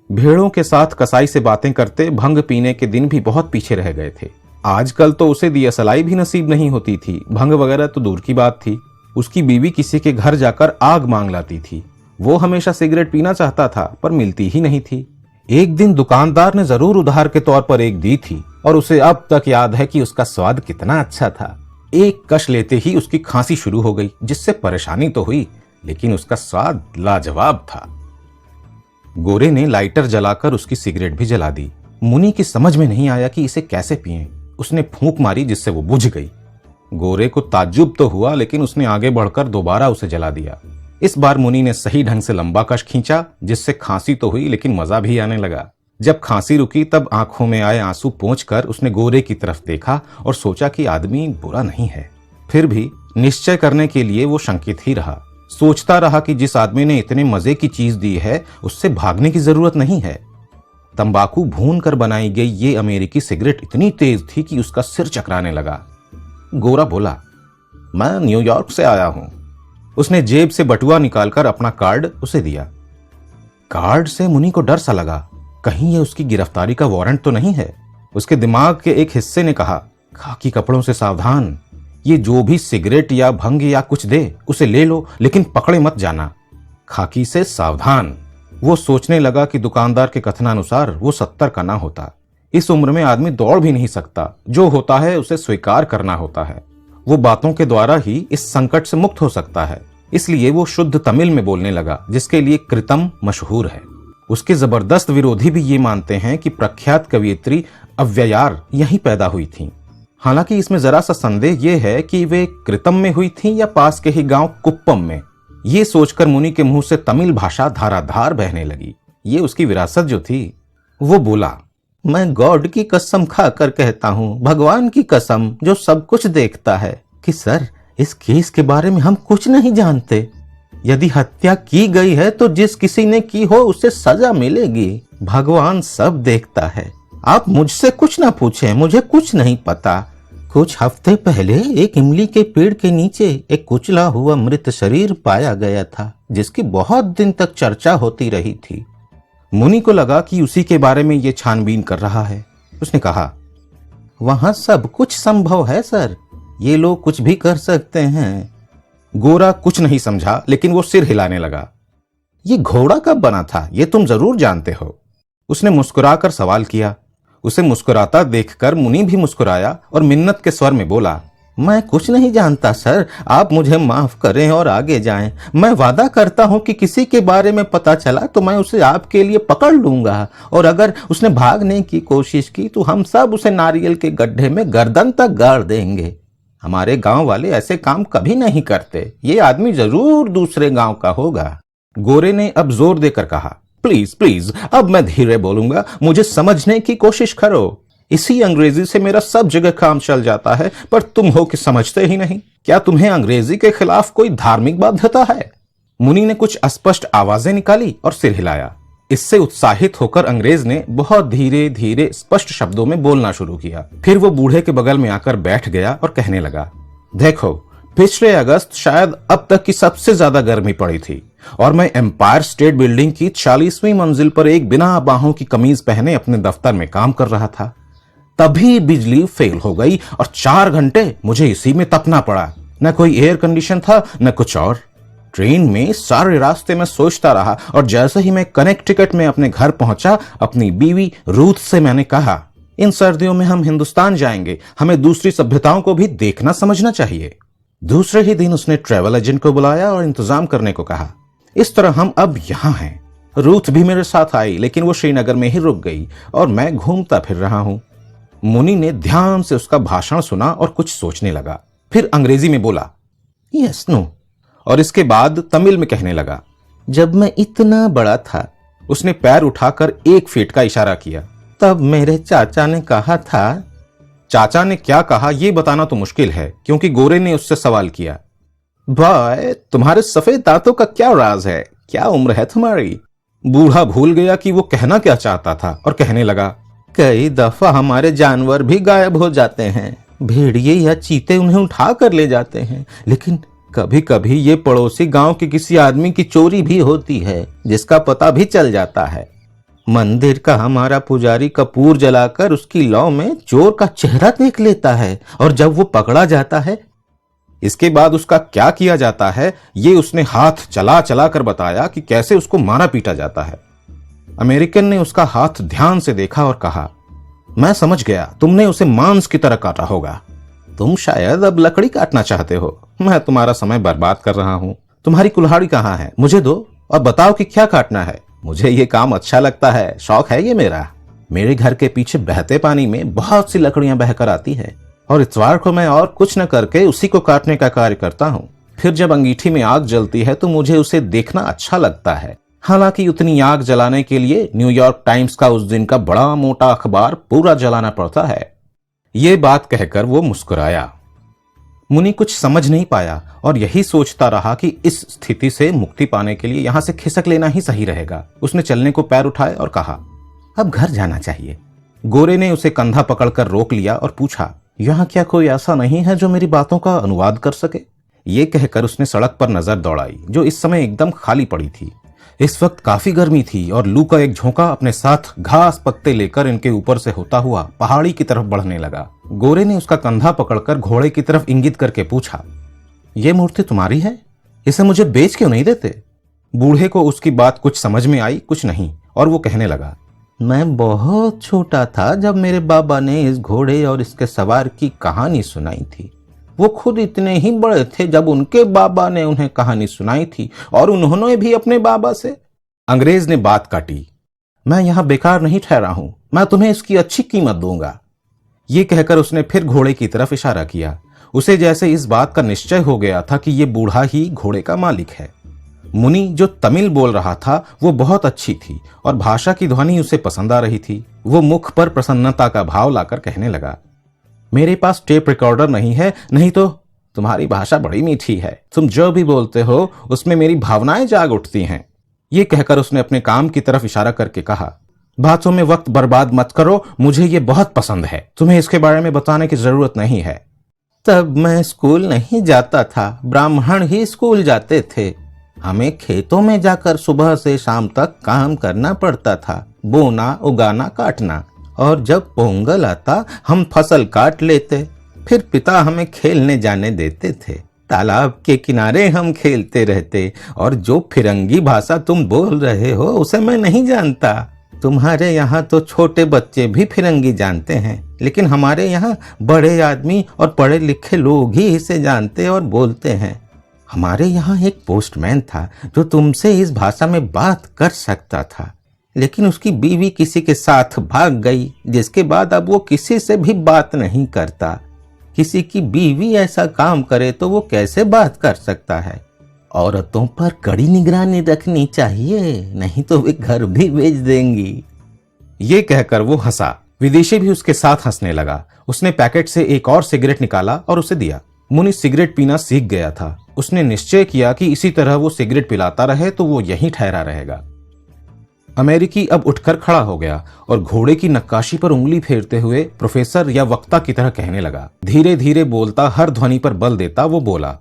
भेड़ों के साथ कसाई से बातें करते भंग पीने के दिन भी बहुत पीछे रह गए थे। आजकल तो उसे दिया सलाई भी नसीब नहीं होती थी, भंग वगैरह तो दूर की बात थी। उसकी बीवी किसी के घर जाकर आग मांग लाती थी। वो हमेशा सिगरेट पीना चाहता था पर मिलती ही नहीं थी। एक दिन दुकानदार ने जरूर उधार के तौर पर एक दी थी और उसे अब तक याद है कि उसका स्वाद कितना अच्छा था। एक कश लेते ही उसकी खांसी शुरू हो गई, जिससे परेशानी तो हुई, लेकिन उसका स्वाद लाजवाब था। गोरे ने लाइटर जलाकर उसकी सिगरेट भी जला दी। मुनि की समझ में नहीं आया कि इसे कैसे पिएं। उसने फूंक मारी जिससे वो बुझ गई। गोरे को ताज्जुब तो हुआ, लेकिन उसने आगे बढ़कर दोबारा उसे जला दिया। इस बार मुनि ने सही ढंग से लंबा कश खींचा, जिससे खांसी तो हुई लेकिन मजा भी आने लगा। जब खांसी रुकी तब आंखों में आए आंसू पोंछकर उसने गोरे की तरफ देखा और सोचा कि आदमी बुरा नहीं है। फिर भी निश्चय करने के लिए वो शंकित ही रहा। सोचता रहा कि जिस आदमी ने इतने मजे की चीज दी है उससे भागने की जरूरत नहीं है। तंबाकू भून कर बनाई गई ये अमेरिकी सिगरेट इतनी तेज थी कि उसका सिर चकराने लगा। गोरा बोला, मैं न्यूयॉर्क से आया हूं। उसने जेब से बटुआ निकालकर अपना कार्ड उसे दिया। कार्ड से मुनि को डर सा लगा, कहीं ये उसकी गिरफ्तारी का वारंट तो नहीं है। उसके दिमाग के एक हिस्से ने कहा, खाकी कपड़ों से सावधान, ये जो भी सिगरेट या भंग या कुछ दे उसे ले लो, लेकिन पकड़े मत जाना। खाकी से सावधान। वो सोचने लगा कि दुकानदार के कथनानुसार वो 70 का ना होता। इस उम्र में आदमी दौड़ भी नहीं सकता, जो होता है उसे स्वीकार करना होता है। वो बातों के द्वारा ही इस संकट से मुक्त हो सकता है। इसलिए वो शुद्ध तमिल में बोलने लगा, जिसके लिए कृतम मशहूर है। उसके जबरदस्त विरोधी भी ये मानते हैं कि प्रख्यात कवियत्री अव्ययार यहीं पैदा हुई थी। हालांकि इसमें जरा सा संदेह ये है कि वे कृतम में हुई थी या पास के ही गांव कुप्पम में। ये सोचकर मुनि के मुंह से तमिल भाषा धाराधार बहने लगी। ये उसकी विरासत जो थी। वो बोला, मैं गॉड की कसम खाकर कहता हूँ, भगवान की कसम जो सब कुछ देखता है, कि सर इस केस के बारे में हम कुछ नहीं जानते। यदि हत्या की गई है तो जिस किसी ने की हो उसे सजा मिलेगी। भगवान सब देखता है। आप मुझसे कुछ ना पूछें, मुझे कुछ नहीं पता। कुछ हफ्ते पहले एक इमली के पेड़ के नीचे एक कुचला हुआ मृत शरीर पाया गया था, जिसकी बहुत दिन तक चर्चा होती रही थी। मुनि को लगा कि उसी के बारे में ये छानबीन कर रहा है। उसने कहा, वहां सब कुछ संभव है सर, ये लोग कुछ भी कर सकते हैं। गोरा कुछ नहीं समझा, लेकिन वो सिर हिलाने लगा। ये घोड़ा कब बना था ये तुम जरूर जानते हो। उसने मुस्कुराकर सवाल किया। उसे मुस्कुराता देखकर मुनि भी मुस्कुराया और मिन्नत के स्वर में बोला, मैं कुछ नहीं जानता सर, आप मुझे माफ करें और आगे जाएं। मैं वादा करता हूं कि किसी के बारे में पता चला तो मैं उसे आपके लिए पकड़ लूंगा, और अगर उसने भागने की कोशिश की तो हम सब उसे नारियल के गड्ढे में गर्दन तक गाड़ देंगे। हमारे गांव वाले ऐसे काम कभी नहीं करते, ये आदमी जरूर दूसरे गांव का होगा। गोरे ने अब जोर देकर कहा, प्लीज प्लीज, अब मैं धीरे बोलूंगा, मुझे समझने की कोशिश करो। इसी अंग्रेजी से मेरा सब जगह काम चल जाता है, पर तुम हो कि समझते ही नहीं। क्या तुम्हें अंग्रेजी के खिलाफ कोई धार्मिक बाध्यता है? मुनि ने कुछ अस्पष्ट आवाजें निकाली और सिर हिलाया। इससे उत्साहित होकर अंग्रेज ने बहुत धीरे धीरे स्पष्ट शब्दों में बोलना शुरू किया। फिर वो बूढ़े के बगल में आकर बैठ गया और कहने लगा, देखो, पिछले अगस्त शायद अब तक की सबसे ज्यादा गर्मी पड़ी थी और मैं एम्पायर स्टेट बिल्डिंग की 40वीं मंजिल पर एक बिना बाहों की कमीज पहने अपने दफ्तर में काम कर रहा था। तभी बिजली फेल हो गई और 4 घंटे मुझे इसी में तपना पड़ा। न कोई एयर कंडीशन था न कुछ और। ट्रेन में सारे रास्ते में सोचता रहा और जैसे ही मैं कनेक्टिकट में अपने घर पहुंचा, अपनी बीवी रूथ से मैंने कहा, इन सर्दियों में हम हिंदुस्तान जाएंगे, हमें दूसरी सभ्यताओं को भी देखना समझना चाहिए। दूसरे ही दिन उसने ट्रैवल एजेंट को बुलाया और इंतजाम करने को कहा। इस तरह हम अब यहां हैं। रूथ भी मेरे साथ आई, लेकिन वो श्रीनगर में ही रुक गई और मैं घूमता फिर रहा हूं। मुनि ने ध्यान से उसका भाषण सुना और कुछ सोचने लगा। फिर अंग्रेजी में बोला, यस नो, और इसके बाद तमिल में कहने लगा, जब मैं इतना बड़ा था, उसने पैर उठाकर 1 फीट का इशारा किया, तब मेरे चाचा ने कहा था। चाचा ने क्या कहा यह बताना तो मुश्किल है, क्योंकि गोरे ने उससे सवाल किया, भाई तुम्हारे सफेद दांतों का क्या राज है, क्या उम्र है तुम्हारी? बूढ़ा भूल गया कि वो कहना क्या चाहता था और कहने लगा, कई दफा हमारे जानवर भी गायब हो जाते हैं, भेड़िए या चीते उन्हें उठा कर ले जाते हैं, लेकिन कभी कभी ये पड़ोसी गांव के किसी आदमी की चोरी भी होती है, जिसका पता भी चल जाता है। मंदिर का हमारा पुजारी कपूर जलाकर उसकी लौ में चोर का चेहरा देख लेता है, और जब वो पकड़ा जाता है, इसके बाद उसका क्या किया जाता है ये उसने हाथ चला चला कर बताया कि कैसे उसको मारा पीटा जाता है। अमेरिकन ने उसका हाथ ध्यान से देखा और कहा, मैं समझ गया, तुमने उसे मांस की तरह काटा होगा। तुम शायद अब लकड़ी काटना चाहते हो। मैं तुम्हारा समय बर्बाद कर रहा हूं। तुम्हारी कुल्हाड़ी कहाँ है? मुझे दो और बताओ कि क्या काटना है। मुझे ये काम अच्छा लगता है, शौक है ये मेरा। मेरे घर के पीछे बहते पानी में बहुत सी लकड़ियां बहकर आती है और इतवार को मैं और कुछ न करके उसी को काटने का कार्य करता हूँ। फिर जब अंगीठी में आग जलती है तो मुझे उसे देखना अच्छा लगता है। हालांकि उतनी आग जलाने के लिए न्यूयॉर्क टाइम्स का उस दिन का बड़ा मोटा अखबार पूरा जलाना पड़ता है। ये बात कहकर वो मुस्कुराया। मुनि कुछ समझ नहीं पाया और यही सोचता रहा कि इस स्थिति से मुक्ति पाने के लिए यहां से खिसक लेना ही सही रहेगा। उसने चलने को पैर उठाए और कहा, अब घर जाना चाहिए। गोरे ने उसे कंधा पकड़कर रोक लिया और पूछा, यहाँ क्या कोई ऐसा नहीं है जो मेरी बातों का अनुवाद कर सके? ये कहकर उसने सड़क पर नजर दौड़ाई, जो इस समय एकदम खाली पड़ी थी। इस वक्त काफी गर्मी थी और लू का एक झोंका अपने साथ घास पत्ते लेकर इनके ऊपर से होता हुआ पहाड़ी की तरफ बढ़ने लगा। गोरे ने उसका कंधा पकड़कर घोड़े की तरफ इंगित करके पूछा, ये मूर्ति तुम्हारी है? इसे मुझे बेच क्यों नहीं देते? बूढ़े को उसकी बात कुछ समझ में आई, कुछ नहीं, और वो कहने लगा, मैं बहुत छोटा था जब मेरे बाबा ने इस घोड़े और इसके सवार की कहानी सुनाई थी। वो खुद इतने ही बड़े थे जब उनके बाबा ने उन्हें कहानी सुनाई थी, और उन्होंने भी अपने बाबा से। अंग्रेज ने बात काटी, मैं यहां बेकार नहीं ठहरा हूं, मैं तुम्हें इसकी अच्छी कीमत दूंगा। ये कहकर उसने फिर घोड़े की तरफ इशारा किया। उसे जैसे इस बात का निश्चय हो गया था कि ये बूढ़ा ही घोड़े का मालिक है। मुनि जो तमिल बोल रहा था वो बहुत अच्छी थी और भाषा की ध्वनि उसे पसंद आ रही थी। वो मुख पर प्रसन्नता का भाव लाकर कहने लगा, मेरे पास टेप रिकॉर्डर नहीं है, नहीं तो तुम्हारी भाषा बड़ी मीठी है। तुम जो भी बोलते हो उसमें मेरी भावनाएं जाग उठती हैं। ये कहकर उसने अपने काम की तरफ इशारा करके कहा, बातों में वक्त बर्बाद मत करो, मुझे ये बहुत पसंद है। तुम्हें इसके बारे में बताने की जरूरत नहीं है। तब मैं स्कूल नहीं जाता था, ब्राह्मण ही स्कूल जाते थे। हमें खेतों में जाकर सुबह से शाम तक काम करना पड़ता था, बोना, उगाना, काटना, और जब पोंगल आता हम फसल काट लेते। फिर पिता हमें खेलने जाने देते थे। तालाब के किनारे हम खेलते रहते, और जो फिरंगी भाषा तुम बोल रहे हो उसे मैं नहीं जानता। तुम्हारे यहाँ तो छोटे बच्चे भी फिरंगी जानते हैं, लेकिन हमारे यहाँ बड़े आदमी और पढ़े लिखे लोग ही इसे जानते और बोलते हैं। हमारे यहाँ एक पोस्टमैन था जो तुमसे इस भाषा में बात कर सकता था, लेकिन उसकी बीवी किसी के साथ भाग गई, जिसके बाद अब वो किसी से भी बात नहीं करता। किसी की बीवी ऐसा काम करे तो वो कैसे बात कर सकता है? औरतों पर कड़ी निगरानी रखनी चाहिए, नहीं तो वे घर भी बेच देंगी। ये कहकर वो हंसा। विदेशी भी उसके साथ हंसने लगा। उसने पैकेट से एक और सिगरेट निकाला और उसे दिया। मुनि सिगरेट पीना सीख गया था। उसने निश्चय किया कि इसी तरह वो सिगरेट पिलाता रहे तो वो यहीं ठहरा रहेगा। अमेरिकी अब उठकर खड़ा हो गया और घोड़े की नक्काशी पर उंगली फेरते हुए प्रोफेसर या वक्ता की तरह कहने लगा। धीरे धीरे बोलता, हर ध्वनि पर बल देता वो बोला,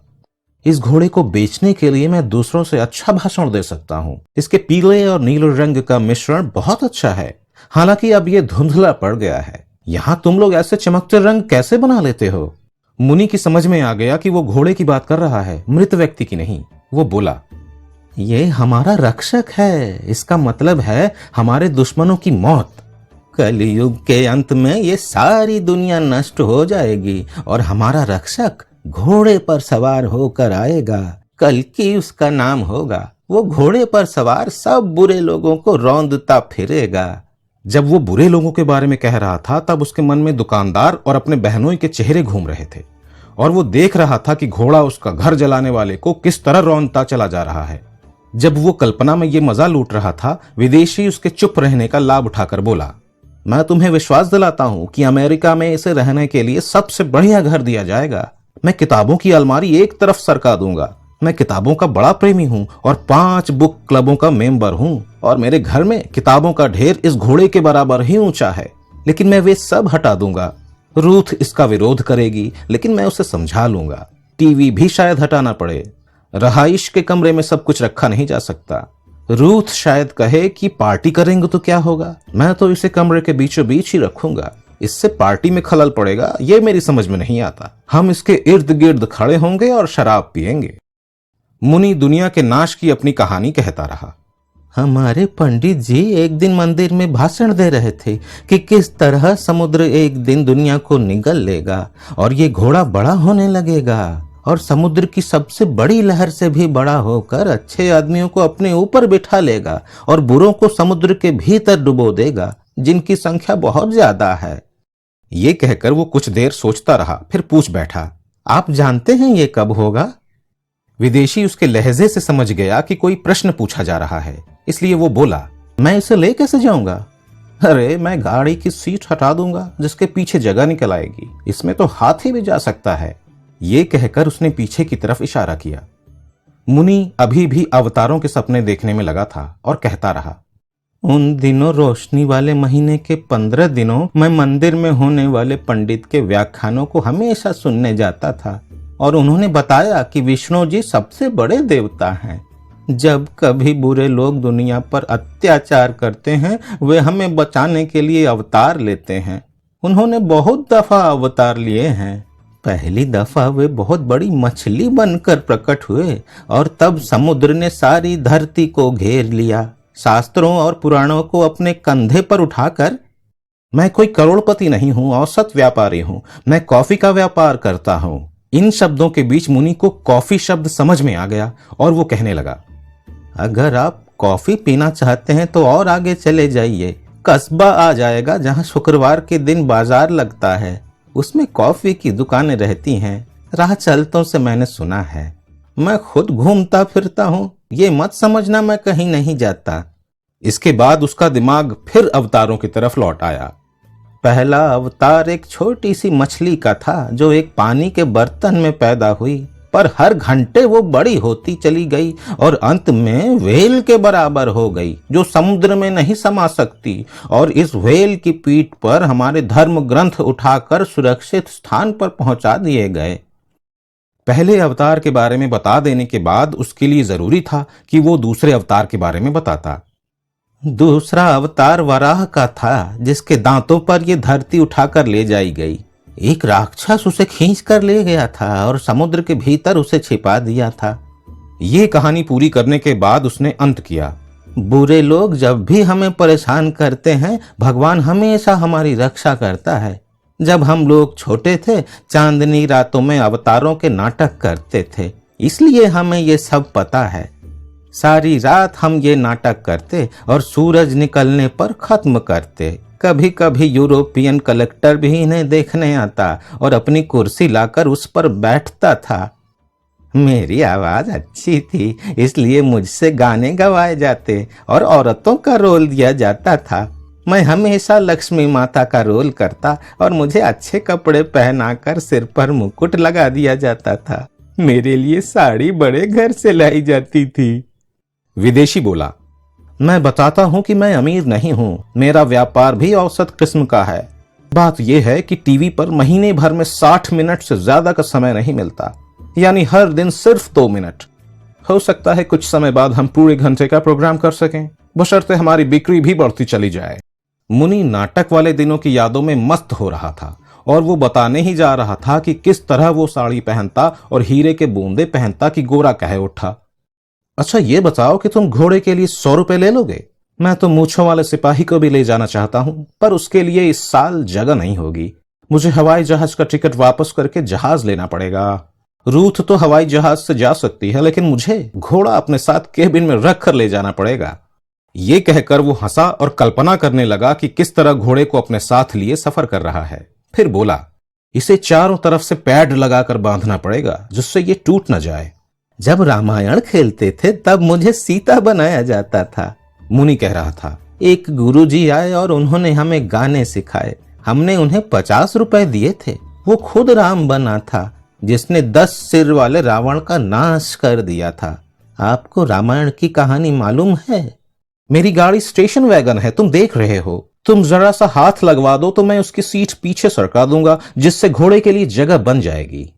इस घोड़े को बेचने के लिए मैं दूसरों से अच्छा भाषण दे सकता हूँ। इसके पीले और नीले रंग का मिश्रण बहुत अच्छा है, हालांकि अब ये धुंधला पड़ गया है। यहाँ तुम लोग ऐसे चमकते रंग कैसे बना लेते हो? मुनि की समझ में आ गया कि वो घोड़े की बात कर रहा है, मृत व्यक्ति की नहीं। वो बोला, ये हमारा रक्षक है, इसका मतलब है हमारे दुश्मनों की मौत। कलयुग के अंत में ये सारी दुनिया नष्ट हो जाएगी और हमारा रक्षक घोड़े पर सवार होकर आएगा। कल्कि उसका नाम होगा। वो घोड़े पर सवार सब बुरे लोगों को रौंदता फिरेगा। जब वो बुरे लोगों के बारे में कह रहा था तब उसके मन में दुकानदार और अपने बहनोई के चेहरे घूम रहे थे और वो देख रहा था कि घोड़ा उसका घर जलाने वाले को किस तरह रौंदता चला जा रहा है। जब वो कल्पना में ये मजा लूट रहा था, विदेशी उसके चुप रहने का लाभ उठाकर बोला, मैं तुम्हें विश्वास दिलाता हूं कि अमेरिका में इसे रहने के लिए सबसे बढ़िया घर दिया जाएगा। मैं किताबों की अलमारी एक तरफ सरका दूंगा। मैं किताबों का बड़ा प्रेमी हूं और 5 बुक क्लबों का मेंबर हूं और मेरे घर में किताबों का ढेर इस घोड़े के बराबर ही ऊंचा है, लेकिन मैं वे सब हटा दूंगा। रूथ इसका विरोध करेगी, लेकिन मैं उसे समझा लूंगा। टीवी भी शायद हटाना पड़े। रहाइश के कमरे में सब कुछ रखा नहीं जा सकता। रूथ शायद कहे कि पार्टी करेंगे तो क्या होगा, मैं तो इसे कमरे के बीचों बीच ही रखूंगा। इससे पार्टी में खलल पड़ेगा, ये मेरी समझ में नहीं आता। हम इसके इर्द गिर्द खड़े होंगे और शराब पिएंगे। मुनि दुनिया के नाश की अपनी कहानी कहता रहा। हमारे पंडित जी एक दिन मंदिर में भाषण दे रहे थे कि किस तरह समुद्र एक दिन दुनिया को निगल लेगा और ये घोड़ा बड़ा होने लगेगा और समुद्र की सबसे बड़ी लहर से भी बड़ा होकर अच्छे आदमियों को अपने ऊपर बिठा लेगा और बुरों को समुद्र के भीतर डुबो देगा, जिनकी संख्या बहुत ज्यादा है। ये कहकर वो कुछ देर सोचता रहा, फिर पूछ बैठा, आप जानते हैं ये कब होगा? विदेशी उसके लहजे से समझ गया कि कोई प्रश्न पूछा जा रहा है, इसलिए वो बोला, मैं इसे ले कैसे जाऊंगा? अरे मैं गाड़ी की सीट हटा दूंगा जिसके पीछे जगह निकल आएगी। इसमें तो हाथी भी जा सकता है। ये कहकर उसने पीछे की तरफ इशारा किया। मुनि अभी भी अवतारों के सपने देखने में लगा था और कहता रहा, उन दिनों रोशनी वाले महीने के 15 दिनों मैं मंदिर में होने वाले पंडित के व्याख्यानों को हमेशा सुनने जाता था और उन्होंने बताया कि विष्णु जी सबसे बड़े देवता हैं। जब कभी बुरे लोग दुनिया पर अत्याचार करते हैं, वे हमें बचाने के लिए अवतार लेते हैं। उन्होंने बहुत दफा अवतार लिए हैं। पहली दफा वे बहुत बड़ी मछली बनकर प्रकट हुए और तब समुद्र ने सारी धरती को घेर लिया। शास्त्रों और पुराणों को अपने कंधे पर उठाकर, मैं कोई करोड़पति नहीं हूं, औसत व्यापारी हूं, मैं कॉफी का व्यापार करता हूं। इन शब्दों के बीच मुनि को कॉफी शब्द समझ में आ गया और वो कहने लगा, अगर आप कॉफी पीना चाहते हैं तो और आगे चले जाइए। कस्बा आ जाएगा जहां शुक्रवार के दिन बाजार लगता है। उसमें कॉफी की दुकानें रहती हैं। राह चलतों से मैंने सुना है। मैं खुद घूमता फिरता हूँ, ये मत समझना मैं कहीं नहीं जाता। इसके बाद उसका दिमाग फिर अवतारों की तरफ लौट आया। पहला अवतार एक छोटी सी मछली का था जो एक पानी के बर्तन में पैदा हुई, पर हर घंटे वो बड़ी होती चली गई और अंत में व्हेल के बराबर हो गई जो समुद्र में नहीं समा सकती, और इस व्हेल की पीठ पर हमारे धर्म ग्रंथ उठाकर सुरक्षित स्थान पर पहुंचा दिए गए। पहले अवतार के बारे में बता देने के बाद उसके लिए जरूरी था कि वो दूसरे अवतार के बारे में बताता। दूसरा अवतार वराह का था, जिसके दांतों पर ये धरती उठाकर ले जाई गई। एक राक्षस उसे खींच कर ले गया था और समुद्र के भीतर उसे छिपा दिया था। ये कहानी पूरी करने के बाद उसने अंत किया। बुरे लोग जब भी हमें परेशान करते हैं, भगवान हमेशा हमारी रक्षा करता है। जब हम लोग छोटे थे, चांदनी रातों में अवतारों के नाटक करते थे, इसलिए हमें ये सब पता है। सारी रात हम ये नाटक करते और सूरज निकलने पर खत्म करते। कभी कभी यूरोपियन कलेक्टर भी इन्हें देखने आता और अपनी कुर्सी लाकर उस पर बैठता था। मेरी आवाज अच्छी थी, इसलिए मुझसे गाने गवाए जाते और औरतों का रोल दिया जाता था। मैं हमेशा लक्ष्मी माता का रोल करता और मुझे अच्छे कपड़े पहनाकर सिर पर मुकुट लगा दिया जाता था। मेरे लिए साड़ी बड़े घर से लाई जाती थी। विदेशी बोला, मैं बताता हूं कि मैं अमीर नहीं हूं, मेरा व्यापार भी औसत किस्म का है। बात यह है कि टीवी पर महीने भर में 60 मिनट से ज्यादा का समय नहीं मिलता, यानी हर दिन सिर्फ 2 मिनट। हो सकता है कुछ समय बाद हम पूरे घंटे का प्रोग्राम कर सकें, बशर्ते हमारी बिक्री भी बढ़ती चली जाए। मुनि नाटक वाले दिनों की यादों में मस्त हो रहा था और वो बताने ही जा रहा था कि किस तरह वो साड़ी पहनता और हीरे के बूंदे पहनता कि गोरा कहे उठा। अच्छा ये बताओ कि तुम घोड़े के लिए 100 रुपए ले लोगे? मैं तो मूंछों वाले सिपाही को भी ले जाना चाहता हूं, पर उसके लिए इस साल जगह नहीं होगी। मुझे हवाई जहाज का टिकट वापस करके जहाज लेना पड़ेगा। रूथ तो हवाई जहाज से जा सकती है, लेकिन मुझे घोड़ा अपने साथ केबिन में रख कर ले जाना पड़ेगा। ये कहकर वो हंसा और कल्पना करने लगा कि किस तरह घोड़े को अपने साथ लिए सफर कर रहा है। फिर बोला, इसे चारों तरफ से पैड लगाकर बांधना पड़ेगा जिससे ये टूट न जाए। जब रामायण खेलते थे तब मुझे सीता बनाया जाता था, मुनि कह रहा था। एक गुरुजी आए और उन्होंने हमें गाने सिखाए। हमने उन्हें 50 रुपए दिए थे। वो खुद राम बना था जिसने 10 सिर वाले रावण का नाश कर दिया था। आपको रामायण की कहानी मालूम है? मेरी गाड़ी स्टेशन वैगन है, तुम देख रहे हो। तुम जरा सा हाथ लगवा दो तो मैं उसकी सीट पीछे सरका दूंगा, जिससे घोड़े के लिए जगह बन जाएगी।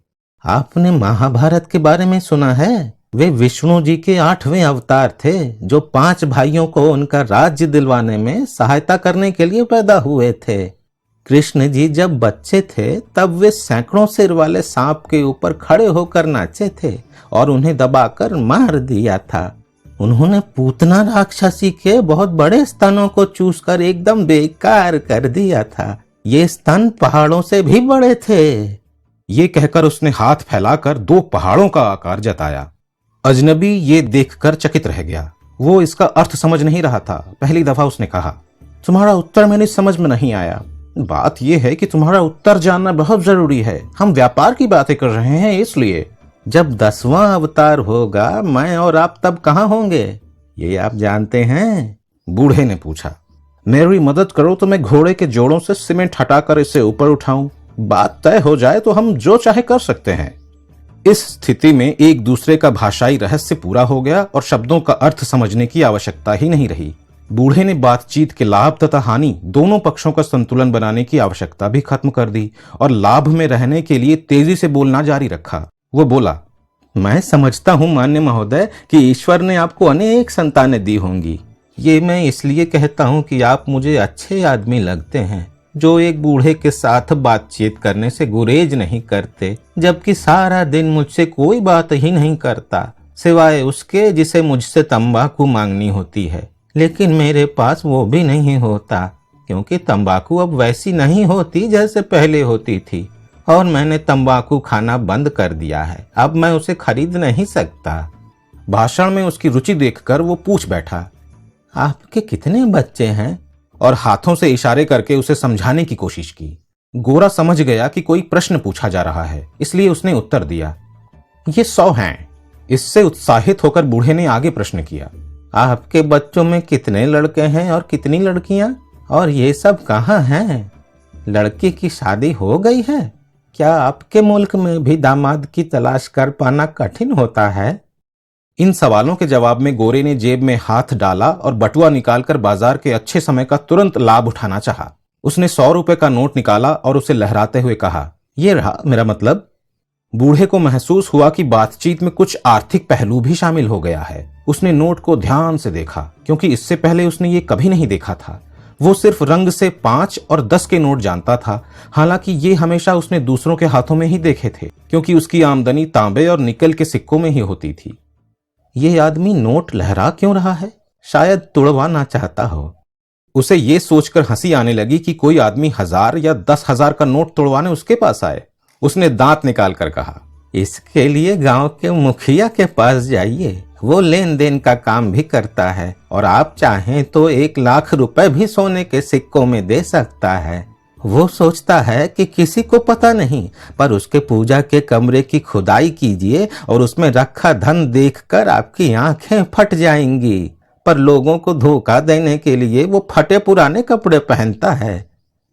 आपने महाभारत के बारे में सुना है? वे विष्णु जी के 8वें अवतार थे जो 5 भाइयों को उनका राज्य दिलवाने में सहायता करने के लिए पैदा हुए थे। कृष्ण जी जब बच्चे थे तब वे सैकड़ों सिर वाले सांप के ऊपर खड़े होकर नाचे थे और उन्हें दबाकर मार दिया था। उन्होंने पूतना राक्षसी के बहुत बड़े स्तनों को चूसकर एकदम बेकार कर दिया था। ये स्तन पहाड़ों से भी बड़े थे। ये कहकर उसने हाथ फैलाकर 2 पहाड़ों का आकार जताया। अजनबी ये देखकर चकित रह गया। वो इसका अर्थ समझ नहीं रहा था। पहली दफा उसने कहा, तुम्हारा उत्तर मेरी समझ में नहीं आया। बात यह है कि तुम्हारा उत्तर जानना बहुत जरूरी है। हम व्यापार की बातें कर रहे हैं, इसलिए। जब 10वां अवतार होगा मैं और आप तब कहाँ होंगे, ये आप जानते हैं? बूढ़े ने पूछा। मेरी मदद करो तो मैं घोड़े के जोड़ों से सीमेंट हटाकर इसे ऊपर उठाऊं। बात तय हो जाए तो हम जो चाहे कर सकते हैं। इस स्थिति में एक दूसरे का भाषाई रहस्य पूरा हो गया और शब्दों का अर्थ समझने की आवश्यकता ही नहीं रही। बूढ़े ने बातचीत के लाभ तथा हानि दोनों पक्षों का संतुलन बनाने की आवश्यकता भी खत्म कर दी और लाभ में रहने के लिए तेजी से बोलना जारी रखा। वो बोला, मैं समझता हूं मान्य महोदय कि ईश्वर ने आपको अनेक संतानें दी होंगी। ये मैं इसलिए कहता हूं कि आप मुझे अच्छे आदमी लगते हैं जो एक बूढ़े के साथ बातचीत करने से गुरेज नहीं करते, जबकि सारा दिन मुझसे कोई बात ही नहीं करता सिवाय उसके जिसे मुझसे तंबाकू मांगनी होती है। लेकिन मेरे पास वो भी नहीं होता क्योंकि तंबाकू अब वैसी नहीं होती जैसे पहले होती थी और मैंने तंबाकू खाना बंद कर दिया है। अब मैं उसे खरीद नहीं सकता। भाषण में उसकी रुचि देखकर वो पूछ बैठा, आपके कितने बच्चे हैं? और हाथों से इशारे करके उसे समझाने की कोशिश की। गोरा समझ गया कि कोई प्रश्न पूछा जा रहा है, इसलिए उसने उत्तर दिया, ये 100 हैं। इससे उत्साहित होकर बूढ़े ने आगे प्रश्न किया, आपके बच्चों में कितने लड़के हैं और कितनी लड़कियां? और ये सब कहाँ हैं? लड़की की शादी हो गई है? क्या आपके मुल्क में भी दामाद की तलाश कर पाना कठिन होता है? इन सवालों के जवाब में गोरे ने जेब में हाथ डाला और बटुआ निकालकर बाजार के अच्छे समय का तुरंत लाभ उठाना चाहा। उसने 100 रुपए का नोट निकाला और उसे लहराते हुए कहा, ये रहा मेरा मतलब। बूढ़े को महसूस हुआ कि बातचीत में कुछ आर्थिक पहलू भी शामिल हो गया है। उसने नोट को ध्यान से देखा क्योंकि इससे पहले उसने ये कभी नहीं देखा था। वो सिर्फ रंग से 5 और 10 के नोट जानता था। हालांकि ये हमेशा उसने दूसरों के हाथों में ही देखे थे क्योंकि उसकी आमदनी तांबे और निकल के सिक्कों में ही होती थी। ये आदमी नोट लहरा क्यों रहा है? शायद तुड़वाना चाहता हो। उसे ये सोचकर हंसी आने लगी कि कोई आदमी 1000 या 10,000 का नोट तोड़वाने उसके पास आए। उसने दांत निकाल कर कहा, इसके लिए गांव के मुखिया के पास जाइए, वो लेन देन का काम भी करता है और आप चाहें तो 1,00,000 रुपए भी सोने के सिक्कों में दे सकता है। वो सोचता है कि किसी को पता नहीं, पर उसके पूजा के कमरे की खुदाई कीजिए और उसमें रखा धन देखकर आपकी आंखें फट जाएंगी। पर लोगों को धोखा देने के लिए वो फटे पुराने कपड़े पहनता है।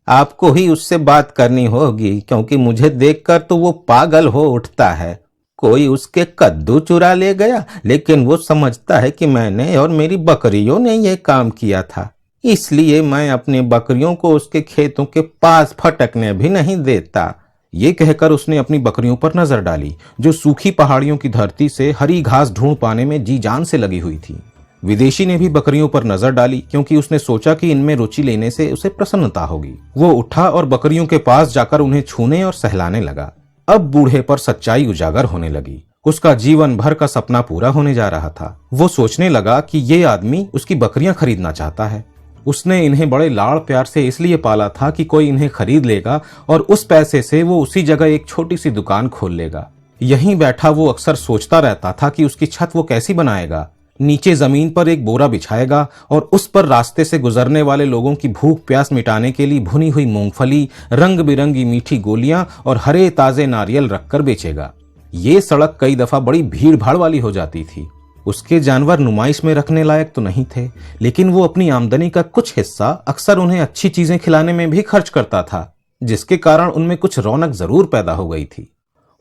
आपको ही उससे बात करनी होगी, क्योंकि मुझे देखकर तो वो पागल हो उठता है। कोई उसके कद्दू चुरा ले गया, लेकिन वो समझता है कि मैंने और मेरी बकरियों ने ये काम किया था, इसलिए मैं अपनी बकरियों को उसके खेतों के पास फटकने भी नहीं देता। ये कहकर उसने अपनी बकरियों पर नजर डाली, जो सूखी पहाड़ियों की धरती से हरी घास ढूंढ पाने में जी जान से लगी हुई थी। विदेशी ने भी बकरियों पर नजर डाली, क्योंकि उसने सोचा कि इनमें रुचि लेने से उसे प्रसन्नता होगी। वो उठा और बकरियों के पास जाकर उन्हें छूने और सहलाने लगा। अब बूढ़े पर सच्चाई उजागर होने लगी। उसका जीवन भर का सपना पूरा होने जा रहा था। वो सोचने लगा कि ये आदमी उसकी बकरियां खरीदना चाहता है। उसने इन्हें बड़े लाड़ प्यार से इसलिए पाला था कि कोई इन्हें खरीद लेगा और उस पैसे से वो उसी जगह एक छोटी सी दुकान खोल लेगा। यहीं बैठा वो अक्सर सोचता रहता था कि उसकी छत वो कैसी बनाएगा। नीचे जमीन पर एक बोरा बिछाएगा और उस पर रास्ते से गुजरने वाले लोगों की भूख प्यास मिटाने के लिए भुनी हुई मूंगफली, रंग बिरंगी मीठी गोलियां और हरे ताजे नारियल रखकर बेचेगा। ये सड़क कई दफा बड़ी भीड़ भाड़ वाली हो जाती थी। उसके जानवर नुमाइश में रखने लायक तो नहीं थे, लेकिन वो अपनी आमदनी का कुछ हिस्सा अक्सर उन्हें अच्छी चीजें खिलाने में भी खर्च करता था, जिसके कारण उनमें कुछ रौनक जरूर पैदा हो गई थी।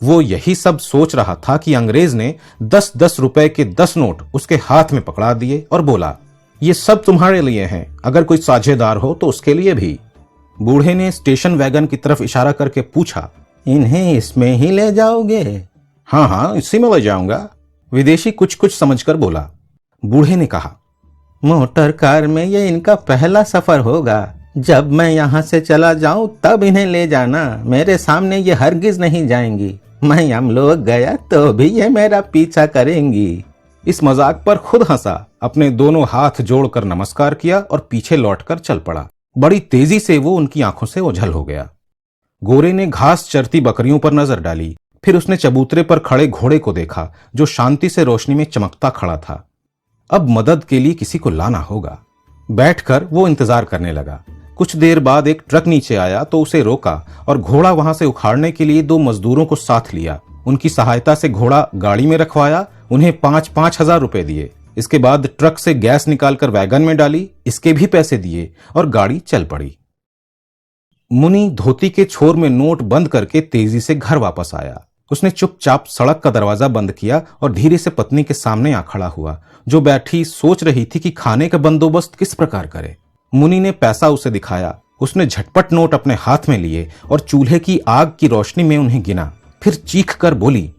वो यही सब सोच रहा था कि अंग्रेज ने 10-10 रुपए के 10 नोट उसके हाथ में पकड़ा दिए और बोला, ये सब तुम्हारे लिए हैं, अगर कोई साझेदार हो तो उसके लिए भी। बूढ़े ने स्टेशन वैगन की तरफ इशारा करके पूछा, इन्हें इसमें ही ले जाओगे? हाँ हाँ, इसी में ले जाऊंगा। विदेशी कुछ कुछ समझकर बोला। बूढ़े ने कहा, मोटर कार में ये इनका पहला सफर होगा। जब मैं यहाँ से चला जाऊं तब इन्हें ले जाना, मेरे सामने ये हरगिज नहीं जाएंगी। मैं हम लोग गया तो भी ये मेरा पीछा करेंगी। इस मजाक पर खुद हंसा, अपने दोनों हाथ जोड़कर नमस्कार किया और पीछे लौटकर चल पड़ा। बड़ी तेजी से वो उनकी आंखों से ओझल हो गया। गोरे ने घास चरती बकरियों पर नजर डाली। फिर उसने चबूतरे पर खड़े घोड़े को देखा, जो शांति से रोशनी में चमकता खड़ा था। अब मदद के लिए किसी को लाना होगा। बैठकर वो इंतजार करने लगा। कुछ देर बाद एक ट्रक नीचे आया तो उसे रोका और घोड़ा वहां से उखाड़ने के लिए 2 मजदूरों को साथ लिया। उनकी सहायता से घोड़ा गाड़ी में रखवाया, उन्हें 5-5 हजार रुपए दिए। इसके बाद ट्रक से गैस निकालकर वैगन में डाली, इसके भी पैसे दिए और गाड़ी चल पड़ी। मुनि धोती के छोर में नोट बंद करके तेजी से घर वापस आया। उसने चुपचाप सड़क का दरवाजा बंद किया और धीरे से पत्नी के सामने आ खड़ा हुआ, जो बैठी सोच रही थी कि खाने का बंदोबस्त किस प्रकार करे। मुनि ने पैसा उसे दिखाया। उसने झटपट नोट अपने हाथ में लिए और चूल्हे की आग की रोशनी में उन्हें गिना। फिर चीख कर बोली,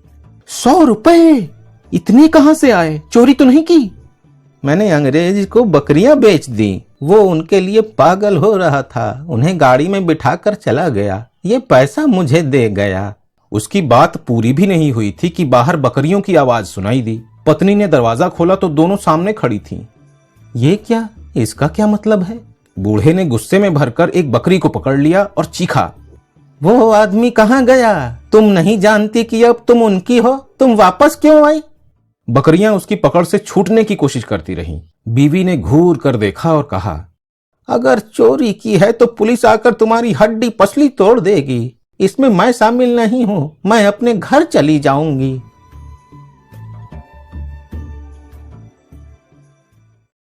100 रुपए? इतने कहां से आए? चोरी तो नहीं की? मैंने अंग्रेज को बकरियां बेच दी। वो उनके लिए पागल हो रहा था, उन्हें गाड़ी में बिठाकर चला गया। ये पैसा मुझे दे गया। उसकी बात पूरी भी नहीं हुई थी कि बाहर बकरियों की आवाज सुनाई दी। पत्नी ने दरवाजा खोला तो दोनों सामने खड़ी थीं। ये क्या? इसका क्या मतलब है? बूढ़े ने गुस्से में भरकर एक बकरी को पकड़ लिया और चीखा, वो आदमी कहाँ गया? तुम नहीं जानती कि अब तुम उनकी हो? तुम वापस क्यों आई? बकरियां उसकी पकड़ से छूटने की कोशिश करती रहीं। बीवी ने घूर कर देखा और कहा, अगर चोरी की है तो पुलिस आकर तुम्हारी हड्डी पसली तोड़ देगी। इसमें मैं शामिल नहीं हूं। मैं अपने घर चली जाऊंगी।